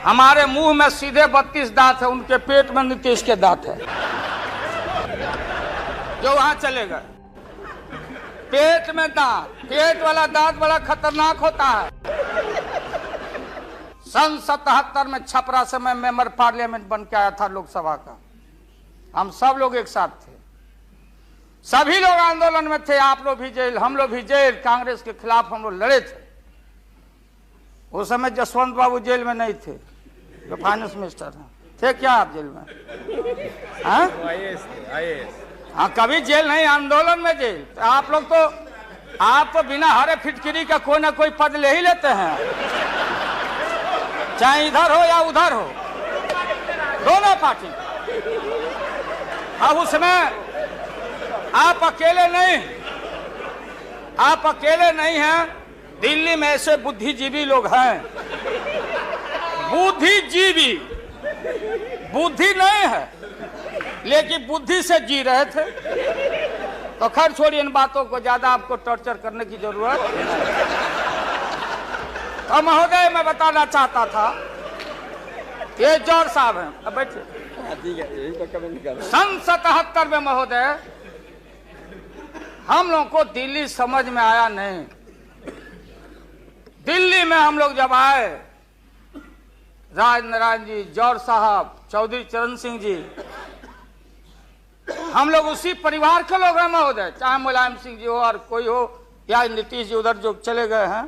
हमारे मुंह में सीधे 32 दांत है, उनके पेट में नीतीश के दांत है जो वहां चले गए। पेट में दांत, पेट वाला दांत बड़ा खतरनाक होता है। सन 77 में छपरा से मैं मेंबर पार्लियामेंट बन के आया था लोकसभा का। हम सब लोग एक साथ थे, सभी लोग आंदोलन में थे। आप लोग भी जेल, हम लोग भी जेल। कांग्रेस के खिलाफ हम लोग लड़े थे। उस समय जसवंत बाबू जेल में नहीं थे, जो फाइनेंस मिनिस्टर हैं। थे क्या आप जेल में? हाँ, कभी जेल नहीं, आंदोलन में जेल। तो आप लोग तो बिना हरे फिटकिरी का कोई ना कोई पद ले ही लेते हैं, चाहे इधर हो या उधर हो, दोनों पार्टी। अब उसमें आप अकेले नहीं हैं। दिल्ली में ऐसे बुद्धिजीवी लोग हैं, बुद्धिजीवी, बुद्धि नहीं है लेकिन बुद्धि से जी रहे थे। तो खैर छोड़िए इन बातों को, ज्यादा आपको टॉर्चर करने की जरूरत नहीं। तो महोदय, मैं बताना चाहता था, ये जौहर साहब हैं, अब बैठिए। सन 77 में महोदय हम लोगों को दिल्ली समझ में आया नहीं। दिल्ली में हम लोग जब आए, राज नारायण जी, जौहर साहब, चौधरी चरण सिंह जी, हम लोग उसी परिवार के लोग हैं महोदय, चाहे मुलायम सिंह जी हो और कोई हो, या नीतीश जी उधर जो चले गए हैं।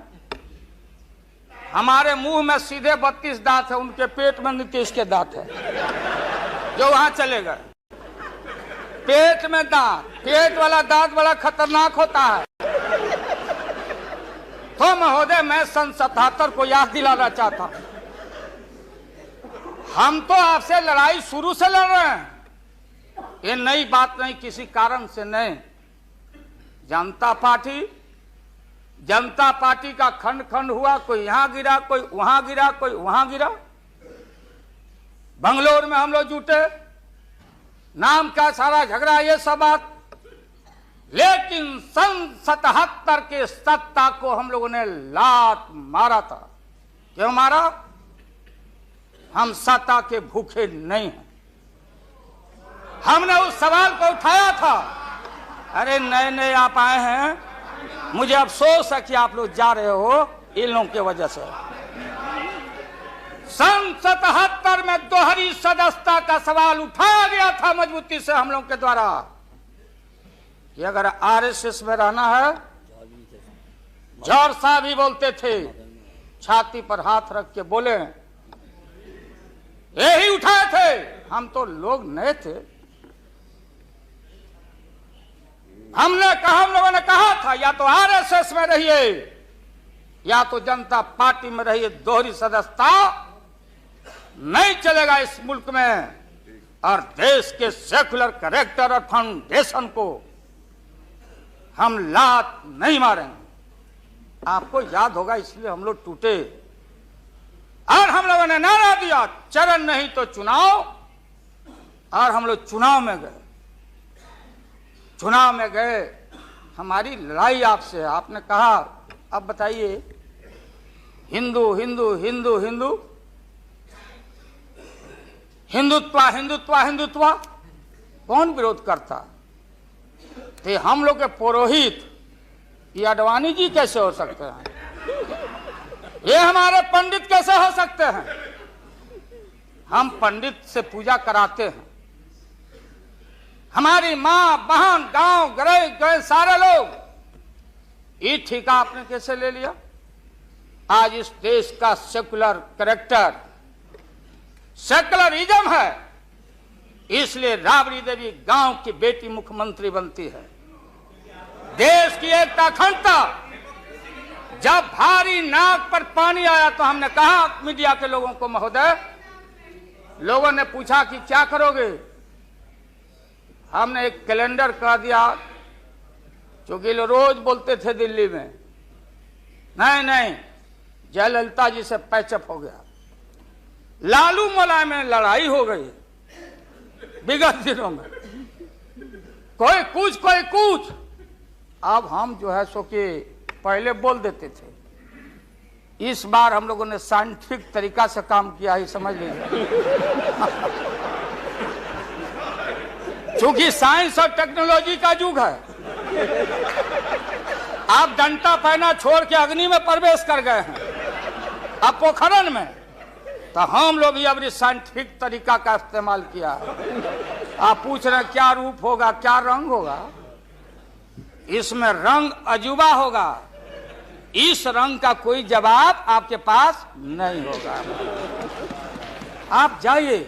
हमारे मुंह में सीधे 32 दांत है, उनके पेट में नीतीश के दांत है जो वहां चले गए। पेट में दांत, पेट वाला दांत बड़ा खतरनाक होता है। तो महोदय, मैं सन 77 को याद दिलाना चाहता हूं, हम तो आपसे लड़ाई शुरू से लड़ रहे हैं। ये नई बात नहीं, किसी कारण से नहीं। जनता पार्टी का खंड खंड हुआ, कोई यहां गिरा, कोई वहां गिरा, कोई वहां गिरा। बंगलोर में हम लोग जुटे, नाम का सारा झगड़ा, ये सब बात। लेकिन सन 77 के सत्ता को हम लोगों ने लात मारा था। क्यों मारा? हम सत्ता के भूखे नहीं हैं। हमने उस सवाल को उठाया था। अरे नए नए आप आए हैं, मुझे अफसोस है कि आप लोग जा रहे हो इन लोगों की वजह से। सन 77 में दोहरी सदस्यता का सवाल उठाया गया था मजबूती से हम लोगों के द्वारा कि अगर आरएसएस में रहना है, जौहर साहब भी बोलते थे, छाती पर हाथ रख के बोले, यही उठाए थे। हम तो लोग नए थे। हम लोगों ने कहा था, या तो आरएसएस में रहिए या तो जनता पार्टी में रहिए। दोहरी सदस्यता नहीं चलेगा इस मुल्क में, और देश के सेकुलर कैरेक्टर और फाउंडेशन को हम लात नहीं मारेंगे। आपको याद होगा, इसलिए हम लोग टूटे और हम लोगों ने नारा दिया, चरण नहीं तो चुनाव। और हम लोग चुनाव में गए। हमारी लड़ाई आपसे है। आपने कहा, अब बताइए, हिंदू हिंदू हिंदू हिंदू हिंदुत्व कौन विरोध करता? तो हम लोग के पुरोहित ये अडवाणी जी कैसे हो सकते हैं? ये हमारे पंडित कैसे हो सकते हैं? हम पंडित से पूजा कराते हैं। हमारी माँ, बहन, गांव गए सारे लोग। ये ठेका आपने कैसे ले लिया? आज इस देश का सेकुलर कैरेक्टर, सेकुलरिज्म है, इसलिए राबड़ी देवी गांव की बेटी मुख्यमंत्री बनती है। देश की एकता, अखंडता। जब भारी नाक पर पानी आया तो हमने कहा मीडिया के लोगों को, महोदय, लोगों ने पूछा कि क्या करोगे? हमने एक कैलेंडर कर दिया, क्योंकि लोग रोज बोलते थे दिल्ली में, नहीं जयललिता जी से पैचअप हो गया, लालू मुलायम में लड़ाई हो गई विगत दिनों में, कोई कुछ। अब हम जो है सो कि पहले बोल देते थे, इस बार हम लोगों ने साइंटिफिक तरीका से काम किया है, समझ लीजिए। क्योंकि साइंस और टेक्नोलॉजी का युग है। आप डंडा पहना छोड़ के अग्नि में प्रवेश कर गए हैं, अब पोखरन में, तो हम लोग भी अब साइंटिफिक तरीका का इस्तेमाल किया है। आप पूछ रहे हैं क्या रूप होगा, क्या रंग होगा? इसमें रंग अजूबा होगा, इस रंग का कोई जवाब आपके पास नहीं होगा। आप जाइए